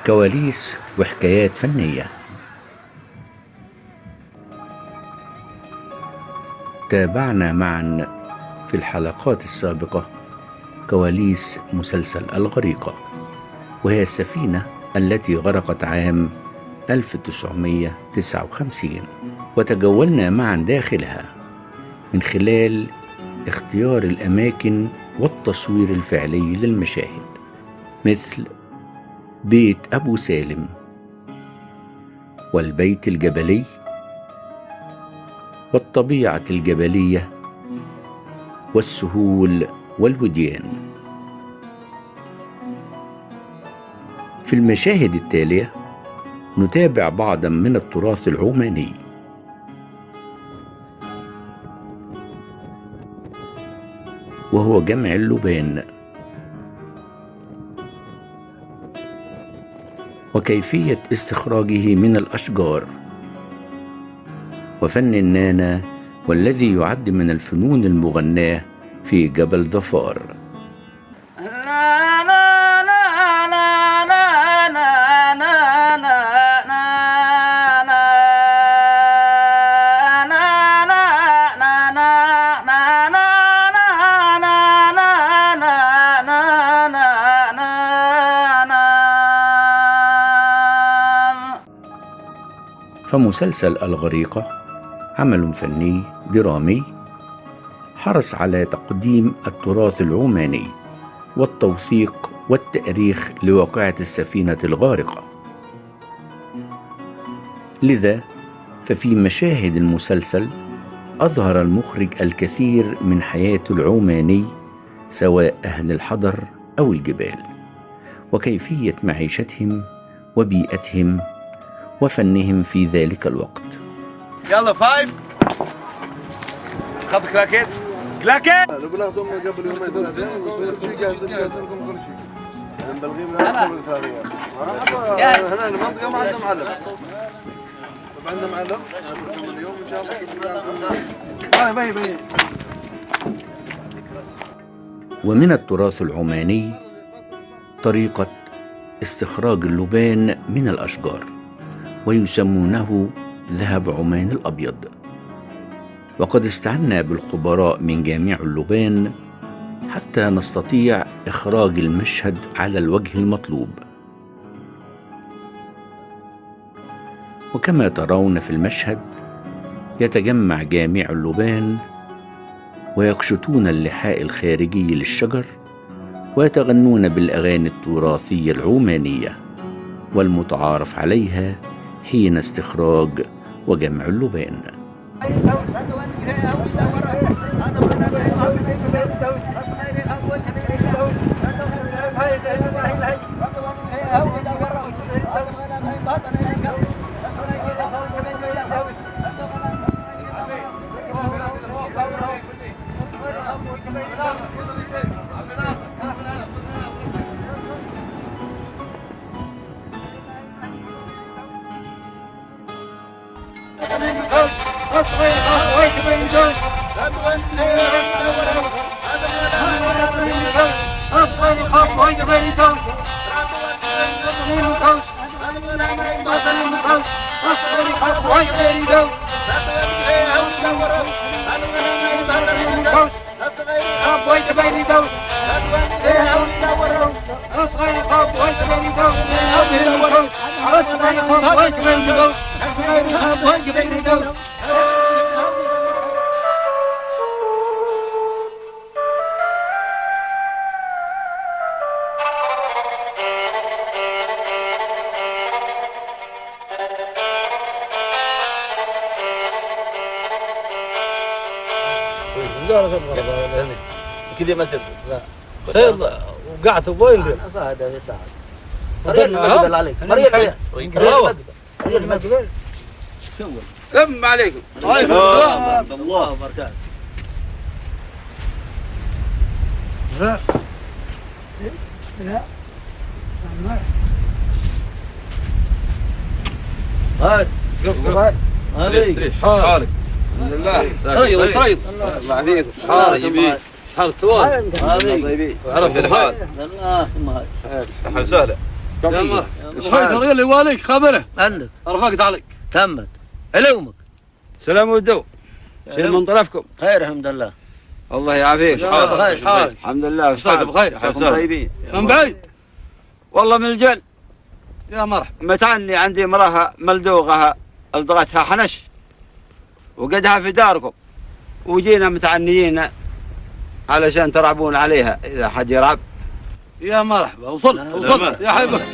كواليس وحكايات فنية. تابعنا معا في الحلقات السابقة كواليس مسلسل الغريقة، وهي السفينة التي غرقت عام 1959، وتجولنا معا داخلها من خلال اختيار الأماكن والتصوير الفعلي للمشاهد، مثل بيت أبو سالم والبيت الجبلي والطبيعة الجبلية والسهول والوديان. في المشاهد التالية نتابع بعضا من التراث العماني، وهو جمع اللبان وكيفية استخراجه من الأشجار، وفن النانا والذي يعد من الفنون المغناة في جبل ظفار. فمسلسل الغريقة عمل فني درامي حرص على تقديم التراث العماني والتوثيق والتأريخ لواقعة السفينة الغارقة. لذا ففي مشاهد المسلسل أظهر المخرج الكثير من حياة العماني، سواء أهل الحضر أو الجبال، وكيفية معيشتهم وبيئتهم وفنهم في ذلك الوقت. يلا 5 خط كلاكيت كلاكيت. لو بلغتهم قبل يومين ثلاثة جاهز لكم كل شيء. بلغي من هنا المنطقة ما عندنا معلم. طب عندنا معلم اليوم إن شاء الله. باي. ومن التراث العماني طريقة استخراج اللبان من الأشجار، ويسمونه ذهب عمان الأبيض، وقد استعنا بالخبراء من جامع اللبان حتى نستطيع إخراج المشهد على الوجه المطلوب. وكما ترون في المشهد يتجمع جامع اللبان ويكشطون اللحاء الخارجي للشجر ويتغنون بالأغاني التراثية العمانية والمتعارف عليها حين استخراج وجمع اللبان. كذا ما سد لا خير وقعت وين اليوم؟ صعد يا صعد مريم ما عليك مريم ما تقول شو كم عليكم وعليكم السلام ورحمة الله وبركاته. لا هاي هاي حالك الحمد لله. طيب الله عليكم. طيبين حال التوالي طيبين. عرفت الحال. الله ثم هاي اهلا وسهلا. يا مرحبا خير اللي واليك خبره عندك رفقت عليك تمت علومك. سلام والدو. شيء من طرفكم؟ خير الحمد لله. الله يعافيك. ايش حالك؟ الحمد لله. مساك بخير. حالكم طيبين؟ من بعيد؟ والله من الجل. يا مرحبا. متعني عندي امرأة ملدوغها الدغتها حنش وقدها في داركم، وجينا متعنيين علشان ترعبون عليها اذا حد يرعب. يا مرحبا وصلت يا حبيبي.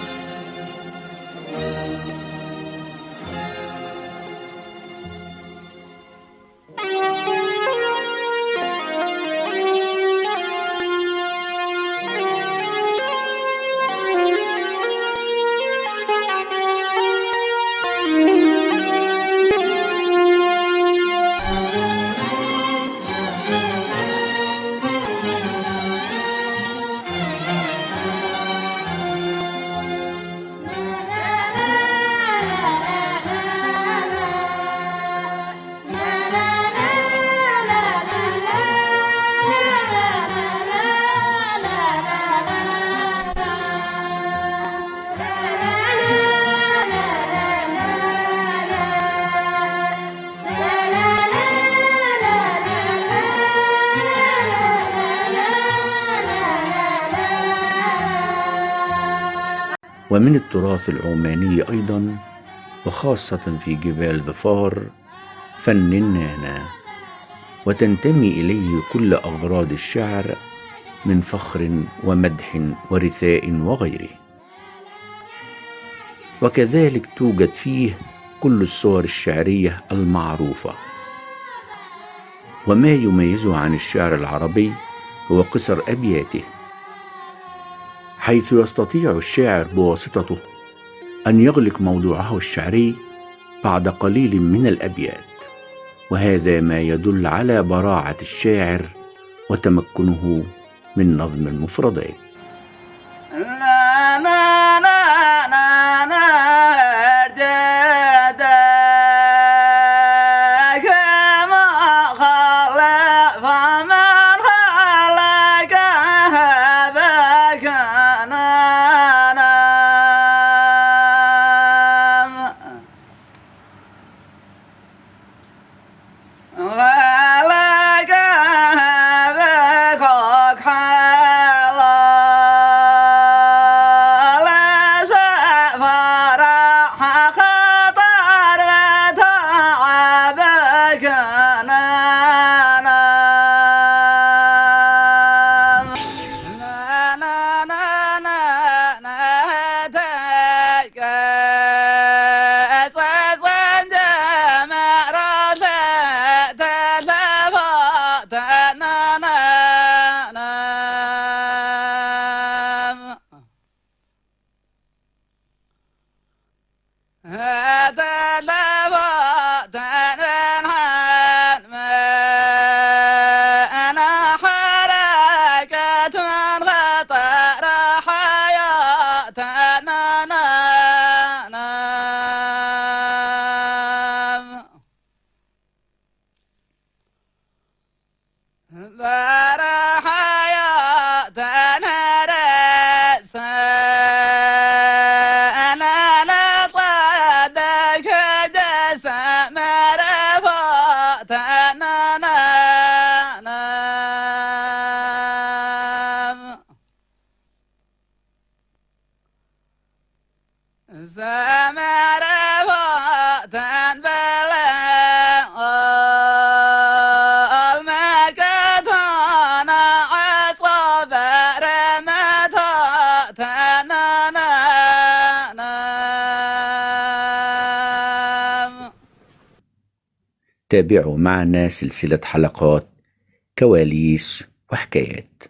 ومن التراث العماني أيضا وخاصة في جبال ظفار فن النانا، وتنتمي إليه كل أغراض الشعر من فخر ومدح ورثاء وغيره، وكذلك توجد فيه كل الصور الشعرية المعروفة. وما يميزه عن الشعر العربي هو قصر أبياته، حيث يستطيع الشاعر بواسطته أن يغلق موضوعه الشعري بعد قليل من الأبيات، وهذا ما يدل على براعة الشاعر وتمكنه من نظم المفردات. تابعوا معنا سلسلة حلقات كواليس وحكايات.